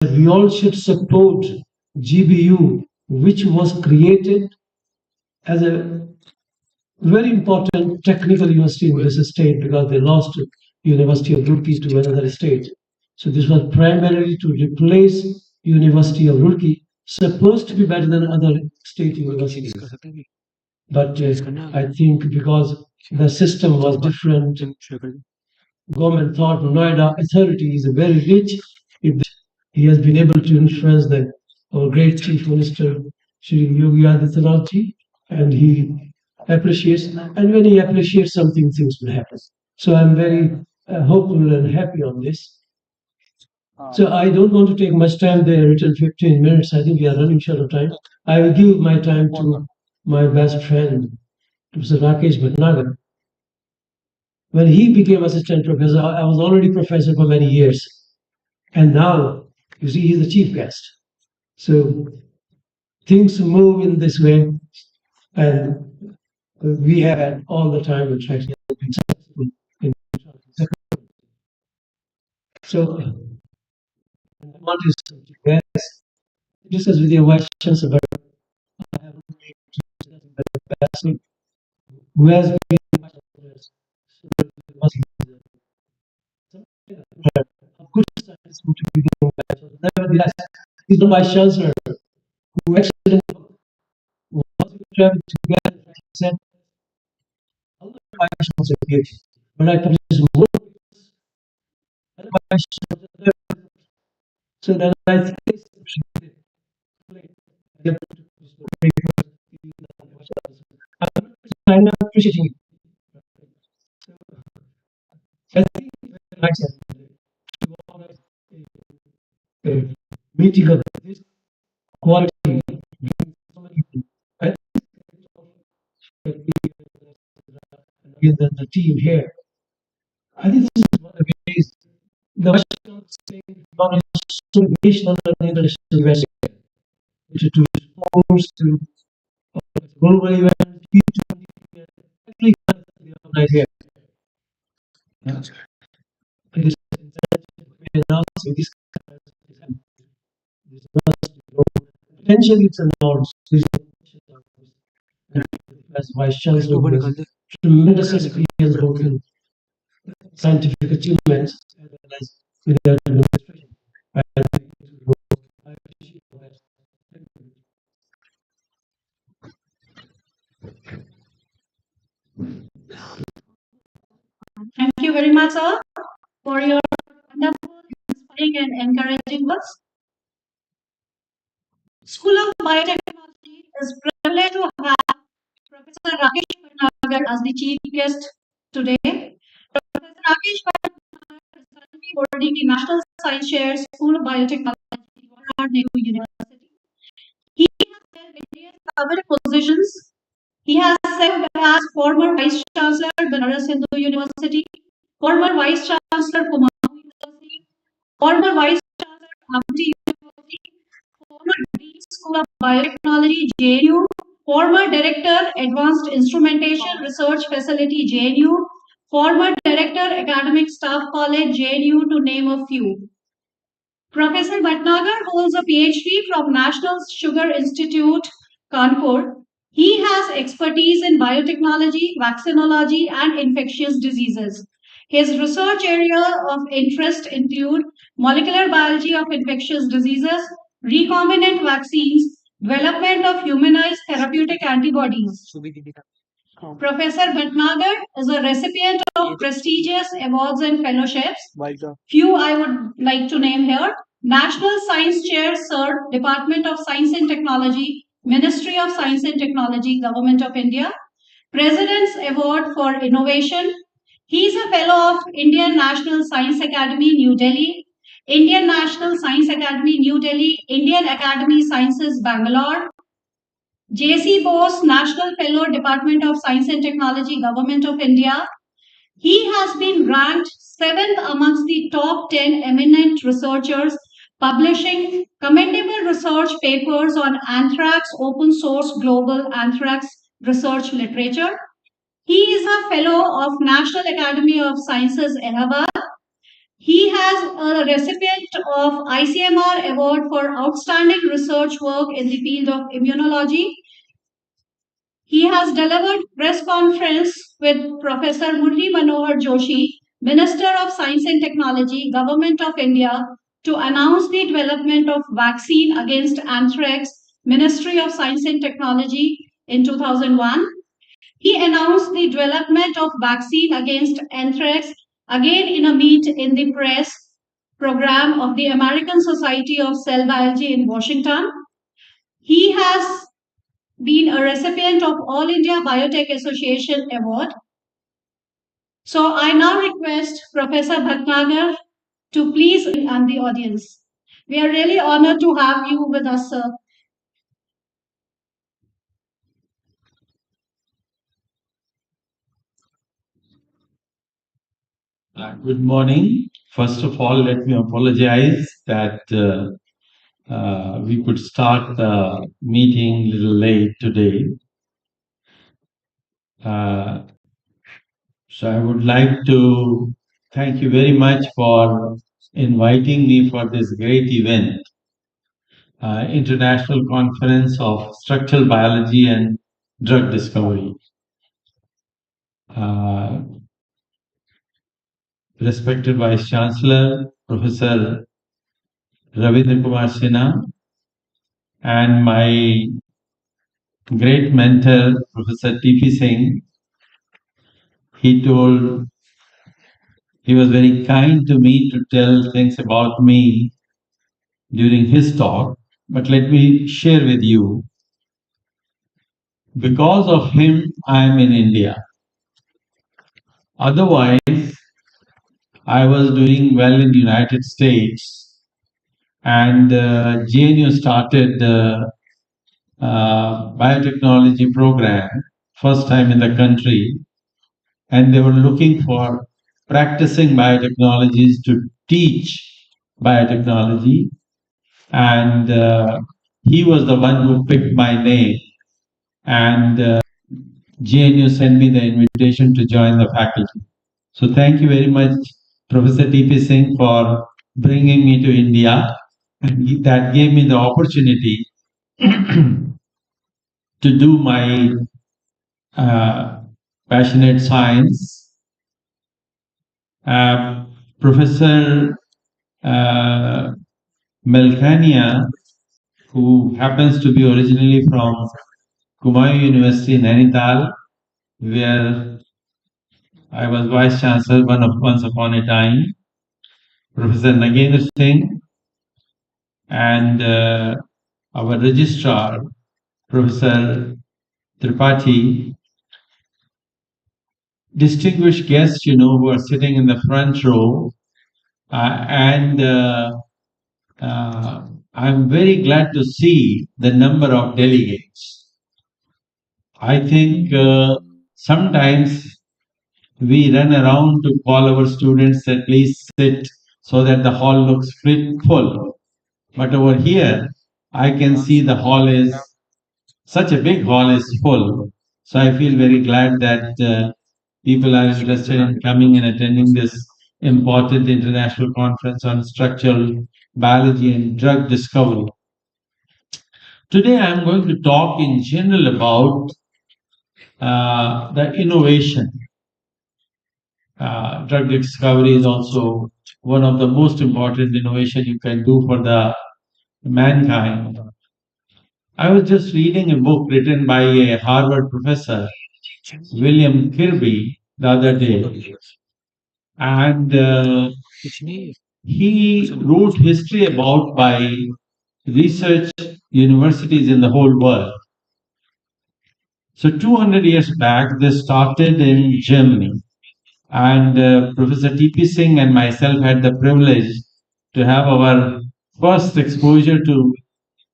we all should support GBU, which was created as a very important technical university in this state because they lost University of Roorkee to another state. So this was primarily to replace University of Roorkee, supposed to be better than other state universities. But I think because the system was different, government thought Noida authority is very rich. If he has been able to influence our great Chief Minister, Shri Yogi Adityanath ji, and he appreciates, and when he appreciates something, things will happen. So I'm very hopeful and happy on this. So I don't want to take much time. They are written 15 minutes. I think we are running short of time. I will give my time to my best friend, Mr. Rakesh Bhatnagar. When he became assistant professor, I was already professor for many years. And now, you see, he's the chief guest. So things move in this way, and we have had all the time interaction been successful in so what is yes, discuss with your vice chancellor, but I have the person who has been of good science to be doing that. Nevertheless, he's the vice chancellor who actually was traveling together and said, all the vice chancellor here, when I publish work, vice chancellor, so that I think I'm not appreciating it. I think it's nice to organize a meeting of this quality. I think the team here. I think this is one of the ways the Western state national and international events to sports to global events, organize here. It is announcing this potentially it's an enormous as vice chancellor with tremendous experience both in scientific achievements as well as with their administration. I appreciate that. Thank you very much, sir, for your wonderful, inspiring, and encouraging words. School of Biotechnology is privileged to have Professor Rakesh Bhatnagar as the chief guest today. Professor Rakesh Bhatnagar is currently holding the National Science Chair, School of Biotechnology, Jawaharlal Nehru University. He has held various cabinet positions. He has served as former Vice Chancellor, Banaras Hindu University, former Vice Chancellor, Kumaon University, former Vice Chancellor, Amity University, former Dean School of Biotechnology, JNU, former Director, Advanced Instrumentation Research Facility, JNU, former Director, Academic Staff College, JNU, to name a few. Professor Bhatnagar holds a PhD from National Sugar Institute, Kanpur. He has expertise in biotechnology, vaccinology, and infectious diseases. His research area of interest include molecular biology of infectious diseases, recombinant vaccines, development of humanized therapeutic antibodies. Professor Bhatnagar is a recipient of prestigious awards and fellowships. Few I would like to name here. National Science Chair, Sir, Department of Science and Technology, Ministry of Science and Technology, Government of India. President's Award for Innovation. He is a fellow of Indian National Science Academy, New Delhi, Indian National Science Academy, New Delhi, Indian Academy Sciences, Bangalore, J.C. Bose, National Fellow, Department of Science and Technology, Government of India. He has been ranked 7th amongst the top 10 eminent researchers publishing commendable research papers on anthrax open source global anthrax research literature. He is a fellow of National Academy of Sciences, Allahabad, He has a recipient of ICMR Award for outstanding research work in the field of immunology. He has delivered press conference with Professor Murli Manohar Joshi, Minister of Science and Technology, Government of India, to announce the development of vaccine against anthrax, Ministry of Science and Technology in 2001. He announced the development of vaccine against anthrax again in a meet in the press program of the American Society of Cell Biology in Washington. He has been a recipient of All India Biotech Association Award. So I now request Professor Bhatnagar to please and the audience. We are really honored to have you with us, sir. Good morning. First of all, let me apologize that we could start the meeting a little late today. So I would like to thank you very much for inviting me for this great event, International Conference of Structural Biology and Drug Discovery. Respected Vice Chancellor, Professor Ravindra Kumar Sinha, and my great mentor, Professor T.P. Singh, he was very kind to me to tell things about me during his talk. But let me share with you, because of him, I am in India. Otherwise, I was doing well in the United States, and JNU started biotechnology program, first time in the country, and they were looking for practicing biotechnologies to teach biotechnology. And he was the one who picked my name. And JNU sent me the invitation to join the faculty. So thank you very much, Professor T.P. Singh, for bringing me to India. And that gave me the opportunity to do my passionate science. Professor Melkania, who happens to be originally from Kumayu University, Nainital, where I was Vice Chancellor once upon a time, Professor Nagendra Singh, and our Registrar, Professor Tripathi, distinguished guests, who are sitting in the front row, and I'm very glad to see the number of delegates. I think sometimes we run around to call our students at least sit so that the hall looks full. But over here, I can see the hall is, such a big hall is full. So I feel very glad that people are interested in coming and attending this important international conference on structural biology and drug discovery. Today I am going to talk in general about the innovation. Drug discovery is also one of the most important innovation you can do for the mankind. I was just reading a book written by a Harvard professor, William Kirby, the other day, and he wrote history about by research universities in the whole world. So 200 years back, they started in Germany. And Professor T.P. Singh and myself had the privilege to have our first exposure to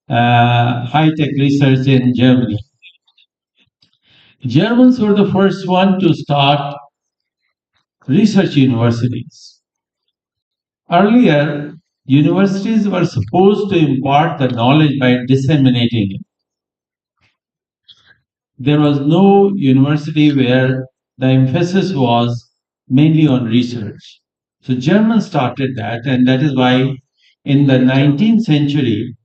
high-tech research in Germany. Germans were the first one to start research universities. Earlier, universities were supposed to impart the knowledge by disseminating it. There was no university where the emphasis was mainly on research. So Germans started that, and that is why in the 19th century,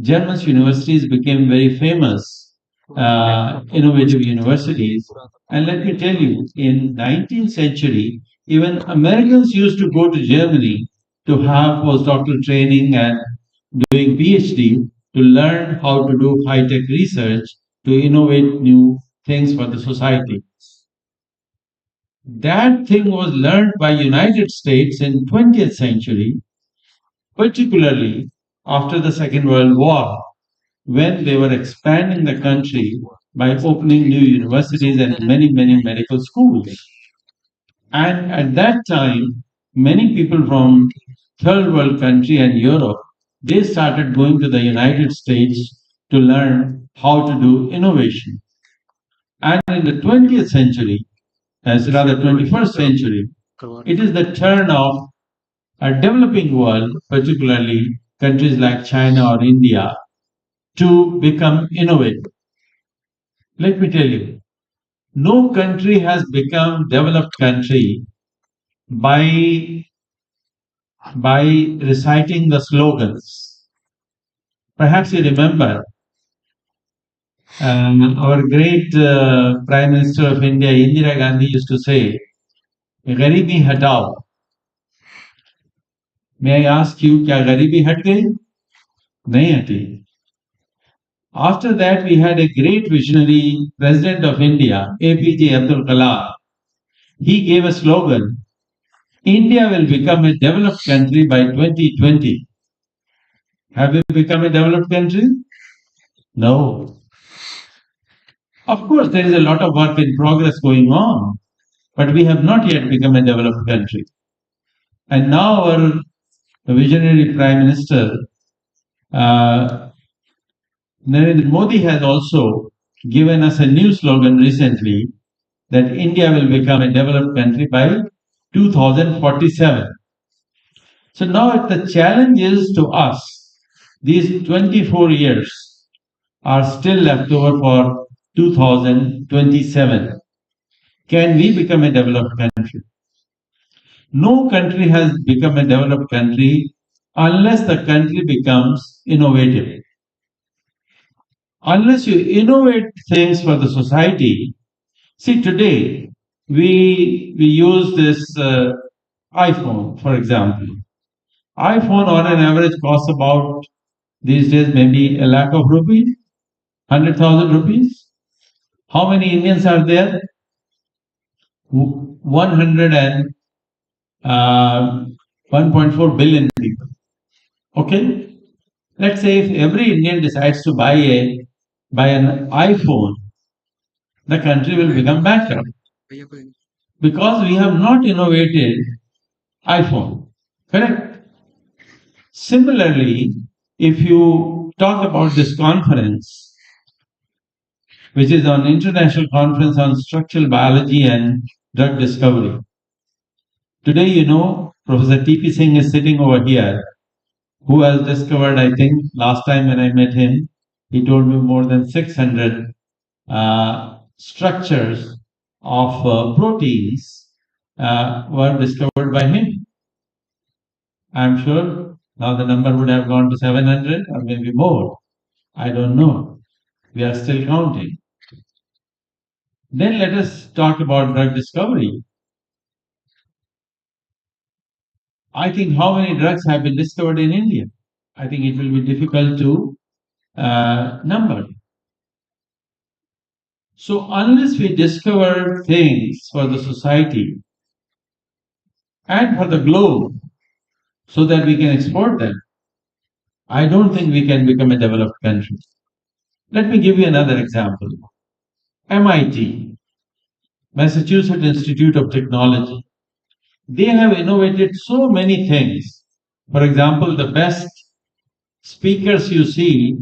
German universities became very famous, innovative universities. And let me tell you, in 19th century, even Americans used to go to Germany to have postdoctoral training and doing PhD to learn how to do high-tech research to innovate new things for the society. That thing was learned by United States in 20th century, particularly after the Second World War, when they were expanding the country by opening new universities and many, many medical schools. And at that time, many people from third world country and Europe, they started going to the United States to learn how to do innovation. And in the 20th century, as rather 21st century, it is the turn of a developing world, particularly countries like China or India, to become innovative. Let me tell you, no country has become developed country by reciting the slogans. Perhaps you remember our great Prime Minister of India, Indira Gandhi, used to say, "Garibi hatao." May I ask you, क्या गरीबी हट गई? नहीं हटी. After that, we had a great visionary President of India, APJ Abdul Kalam. He gave a slogan, India will become a developed country by 2020. Have we become a developed country? No. Of course, there is a lot of work in progress going on, but we have not yet become a developed country. And now our visionary Prime Minister, Narendra Modi, has also given us a new slogan recently that India will become a developed country by 2047. So now the challenge is to us, these 24 years are still left over for 2027. Can we become a developed country? No country has become a developed country unless the country becomes innovative. Unless you innovate things for the society, see today we use this iPhone, for example. iPhone on an average costs about these days maybe a lakh of rupees, 100,000 rupees. How many Indians are there? 1.4 billion people. Okay? Let's say if every Indian decides to buy an iPhone, the country will become bankrupt because we have not innovated iPhone. Correct? Similarly, if you talk about this conference, which is an international conference on structural biology and drug discovery. Today, you know, Professor T.P. Singh is sitting over here, who has discovered, I think, last time when I met him, he told me more than 600 structures of proteins were discovered by him. I'm sure now the number would have gone to 700 or maybe more. I don't know. We are still counting. Then let us talk about drug discovery. I think how many drugs have been discovered in India? I think it will be difficult to number. So unless we discover things for the society and for the globe so that we can export them, I don't think we can become a developed country. Let me give you another example. MIT, Massachusetts Institute of Technology, they have innovated so many things. For example, the best speakers you see,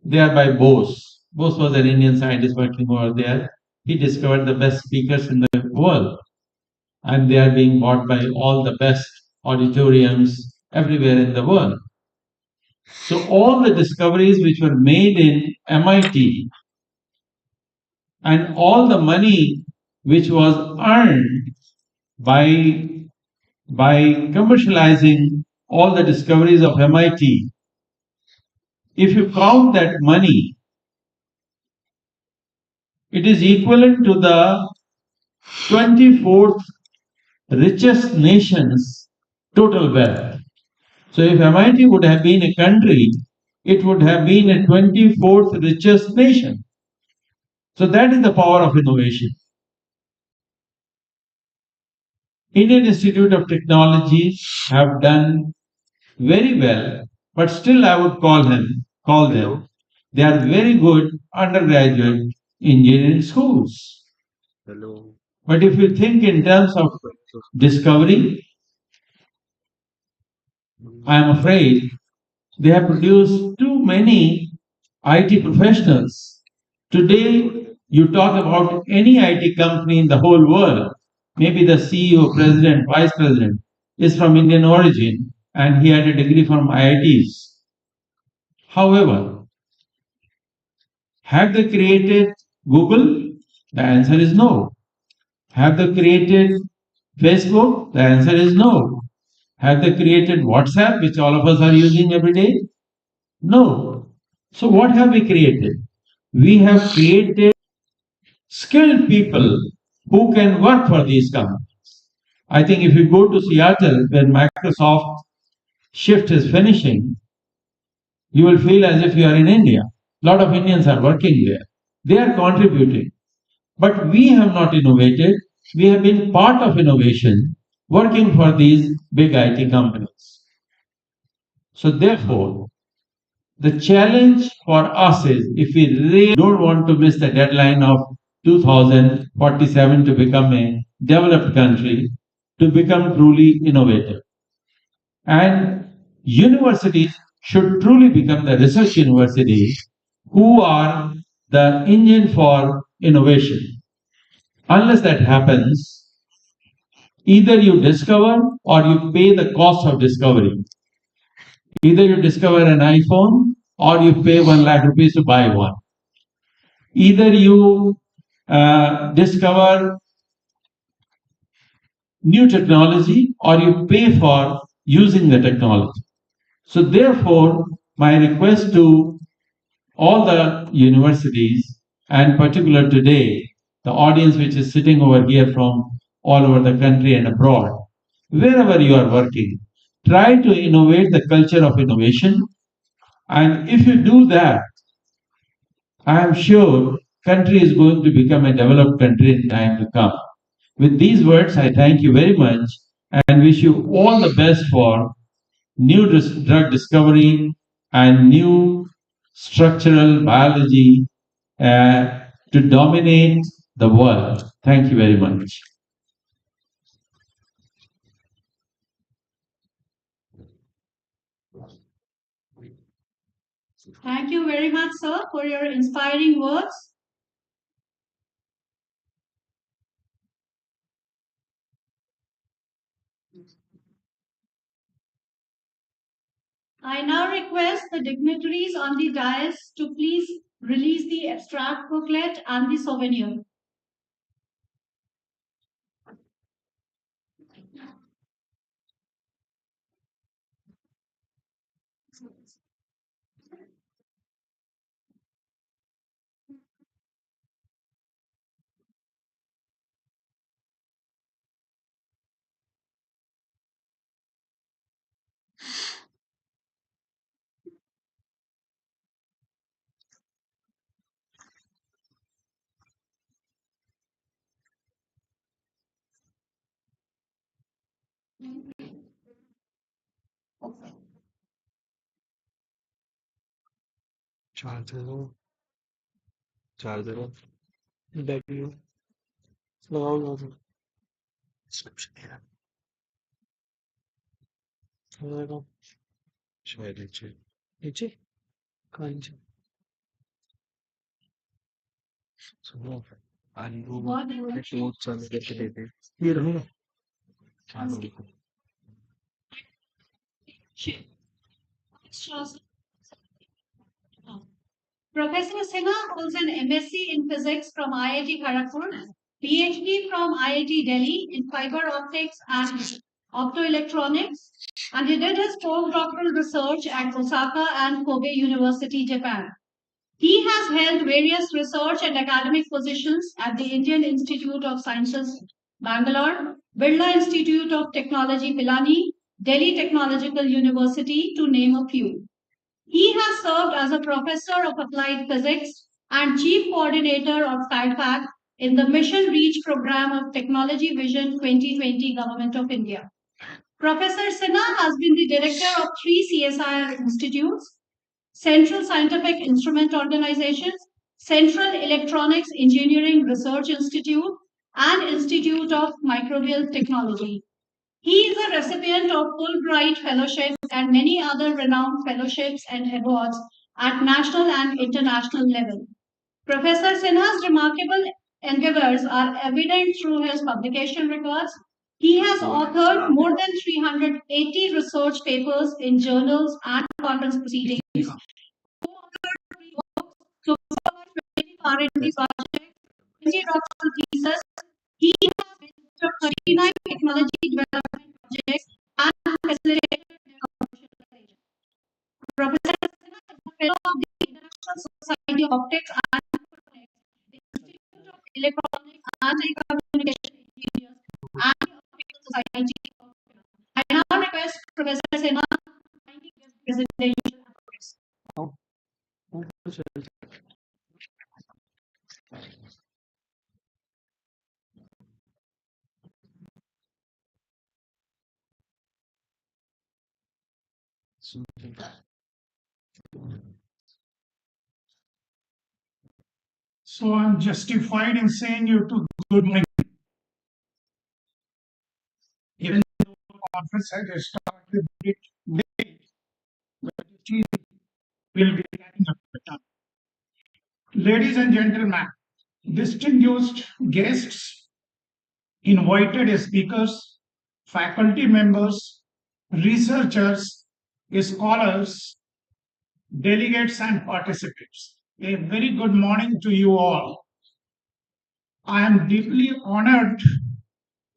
they are by Bose. Bose was an Indian scientist working over there. He discovered the best speakers in the world, and they are being bought by all the best auditoriums everywhere in the world. So all the discoveries which were made in MIT and all the money which was earned by by commercializing all the discoveries of MIT, if you count that money, it is equivalent to the 24th richest nation's total wealth. So if MIT would have been a country, it would have been a 24th richest nation. So that is the power of innovation. Indian Institute of Technology have done very well, but still I would call them. They are very good undergraduate engineering schools. But if you think in terms of discovery, I am afraid they have produced too many IT professionals. Today, you talk about any IT company in the whole world, maybe the CEO, president, vice president is from Indian origin and he had a degree from IITs. However, have they created Google? The answer is no. Have they created Facebook? The answer is no. Have they created WhatsApp, which all of us are using every day? No. So, what have we created? We have created skilled people who can work for these companies. I think if you go to Seattle, where Microsoft shift is finishing, you will feel as if you are in India. A lot of Indians are working there. They are contributing. But we have not innovated. We have been part of innovation, working for these big IT companies. So, therefore, the challenge for us is if we really don't want to miss the deadline of 2047 to become a developed country, to become truly innovative. And universities should truly become the research universities who are the engine for innovation. Unless that happens, either you discover or you pay the cost of discovery. Either you discover an iPhone or you pay 1 lakh rupees to buy one. Either you discover new technology or you pay for using the technology. So, therefore, my request to all the universities, and particular today, the audience which is sitting over here from all over the country and abroad, wherever you are working, try to innovate the culture of innovation. And if you do that, I am sure country is going to become a developed country in time to come. With these words, I thank you very much and wish you all the best for new drug discovery and new structural biology to dominate the world. Thank you very much. Thank you very much, sir, for your inspiring words. I now request the dignitaries on the dais to please release the abstract booklet and the souvenir. Charger battery लगाओ लगाओ description लगाओ शायद नीचे नीचे कहाँ नीचे सुनो आलू नोट चालू करके दे दे ये रहो Professor Singha holds an MSc in Physics from IIT Kharagpur, PhD from IIT Delhi in Fiber Optics and optoelectronics, and he did his postdoctoral research at Osaka and Kobe University, Japan. He has held various research and academic positions at the Indian Institute of Sciences, Bangalore, Birla Institute of Technology, Pilani, Delhi Technological University, to name a few. He has served as a professor of applied physics and chief coordinator of SciFac in the Mission Reach program of Technology Vision 2020 Government of India. Professor Sinha has been the director of three CSIR institutes: Central Scientific Instrument Organization, Central Electronics Engineering Research Institute, and Institute of Microbial Technology. He is a recipient of Fulbright fellowships and many other renowned fellowships and awards at national and international level. Professor Sinha's remarkable endeavors are evident through his publication records. He has authored more than 380 research papers in journals and conference proceedings, so R&D projects, 20 doctoral theses. He has mentored 39 technology development projects and facilitated their commercialization. Professor Sinha is a fellow of the International Society of Optics and Electronics, the Institute of Electronics and Communication Engineers, and the Optical Society of Finland. I now request Professor Sinha to kindly give presentation address. So I'm justified in saying you to good morning. Even though the conference has started a bit late, but still will be getting up the time. Ladies and gentlemen, distinguished guests, invited speakers, faculty members, researchers, scholars, delegates and participants. A very good morning to you all. I am deeply honored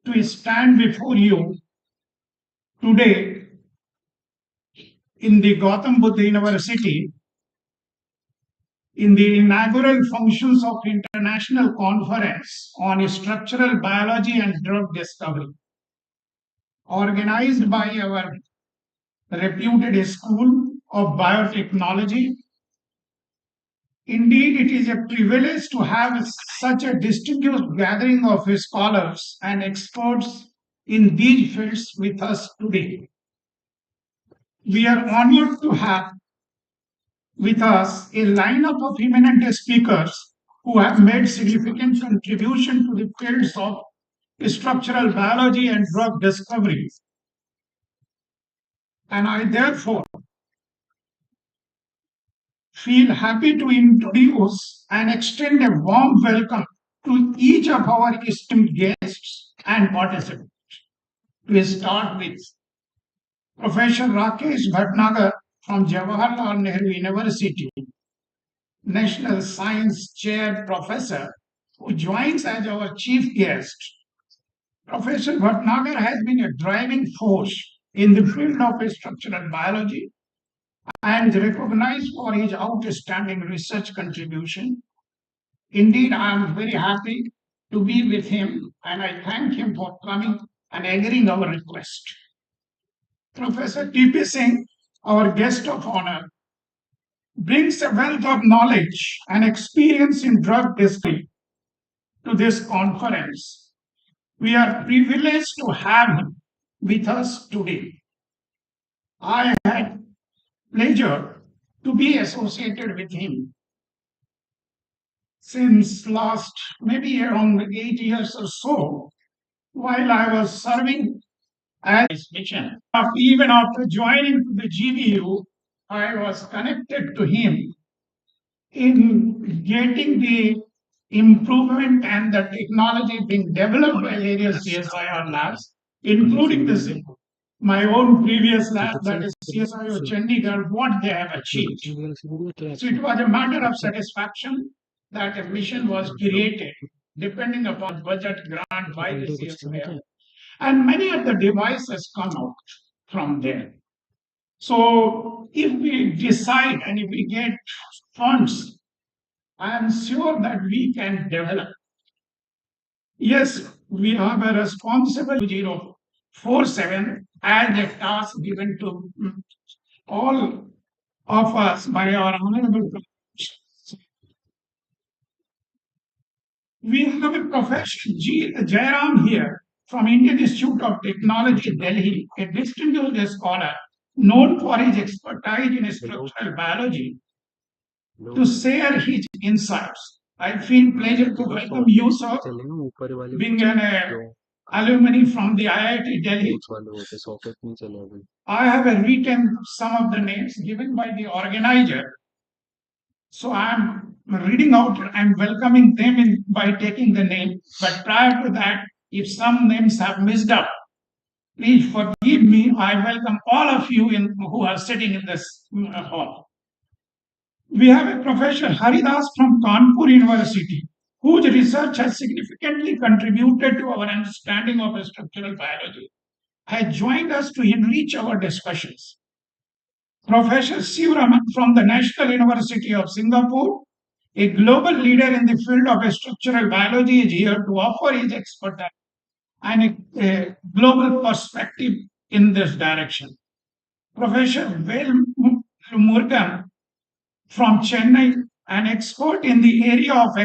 to stand before you today in the Gautam Buddha University in the inaugural functions of International Conference on Structural Biology and Drug Discovery, organized by our reputed School of Biotechnology. Indeed, it is a privilege to have such a distinguished gathering of scholars and experts in these fields with us today. We are honored to have with us a lineup of eminent speakers who have made significant contribution to the fields of structural biology and drug discovery. And I therefore feel happy to introduce and extend a warm welcome to each of our esteemed guests and participants. We start with Professor Rakesh Bhatnagar from Jawaharlal Nehru University, National Science Chair Professor, who joins as our chief guest. Professor Bhatnagar has been a driving force in the field of structural biology and is recognized for his outstanding research contribution. Indeed, I am very happy to be with him and I thank him for coming and agreeing our request. Professor T.P. Singh, our guest of honor, brings a wealth of knowledge and experience in drug discovery to this conference. We are privileged to have him with us today. I had pleasure to be associated with him since last maybe around 8 years or so, while I was serving as mission. Even after joining to the GBU, I was connected to him in getting the improvement and the technology being developed by various CSIR labs, including this my own previous lab, that is CSIR Chandigarh, what they have achieved. So it was a matter of satisfaction that a mission was created, depending upon budget grant by the CSIR. And many of the devices come out from there. So if we decide and if we get funds, I am sure that we can develop. Yes, we have a responsible 047 as a task given to all of us by our honorable. We have a Professor Jairam here from Indian Institute of Technology, Delhi, a distinguished scholar known for his expertise in structural biology, to share his insights. I feel pleasure to welcome you, sir, चलेगा ऊपर वाले being an alumni from the IIT Delhi. Coach वाले होते socket नहीं चलेगा I have written some of the names given by the organizer. So I'm reading out and welcoming them in by taking the name. But prior to that, if some names have missed up, please forgive me. I welcome all of you who are sitting in this hall. We have a Professor Haridas from Kanpur University, whose research has significantly contributed to our understanding of structural biology, has joined us to enrich our discussions. Professor Sivaraman from the National University of Singapore, a global leader in the field of structural biology, is here to offer his expertise and a global perspective in this direction. Professor Vel Murugan from Chennai, an expert in the area of